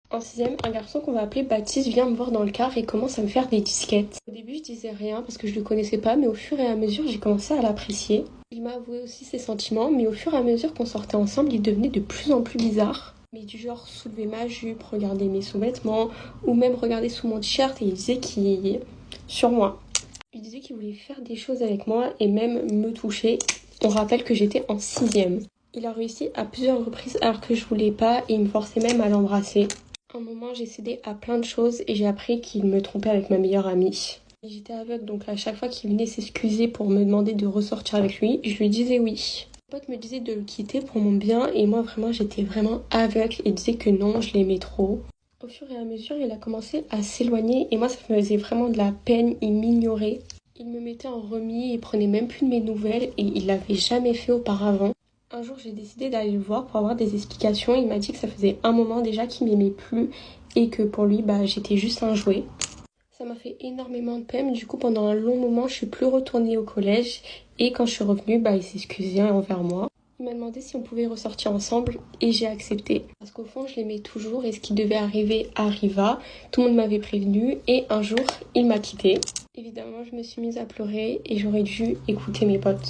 En sixième, un garçon qu'on va appeler Baptiste vient me voir dans le car et commence à me faire des disquettes. Au début, je disais rien parce que je le connaissais pas, mais au fur et à mesure, j'ai commencé à l'apprécier. Il m'a avoué aussi ses sentiments, mais au fur et à mesure qu'on sortait ensemble, il devenait de plus en plus bizarre. Mais du genre soulever ma jupe, regarder mes sous-vêtements, ou même regarder sous mon t-shirt et il disait qu'il... sur moi. Il disait qu'il voulait faire des choses avec moi et même me toucher. On rappelle que j'étais en sixième. Il a réussi à plusieurs reprises alors que je voulais pas et il me forçait même à l'embrasser. À un moment, j'ai cédé à plein de choses et j'ai appris qu'il me trompait avec ma meilleure amie. Et j'étais aveugle, donc à chaque fois qu'il venait s'excuser pour me demander de ressortir avec lui, je lui disais oui. Mon pote me disait de le quitter pour mon bien et moi vraiment j'étais vraiment aveugle et disais que non, je l'aimais trop. Au fur et à mesure, il a commencé à s'éloigner et moi ça me faisait vraiment de la peine, il m'ignorait. Il me mettait en remis, il prenait même plus de mes nouvelles et il l'avait jamais fait auparavant. Un jour, j'ai décidé d'aller le voir pour avoir des explications. Il m'a dit que ça faisait un moment déjà qu'il m'aimait plus et que pour lui, j'étais juste un jouet. Ça m'a fait énormément de peine. Du coup, pendant un long moment, je suis plus retournée au collège et quand je suis revenue, il s'est excusé envers moi. Il m'a demandé si on pouvait ressortir ensemble et j'ai accepté. Parce qu'au fond, je l'aimais toujours et ce qui devait arriver arriva. Tout le monde m'avait prévenu et un jour, il m'a quittée. Évidemment, je me suis mise à pleurer et j'aurais dû écouter mes potes.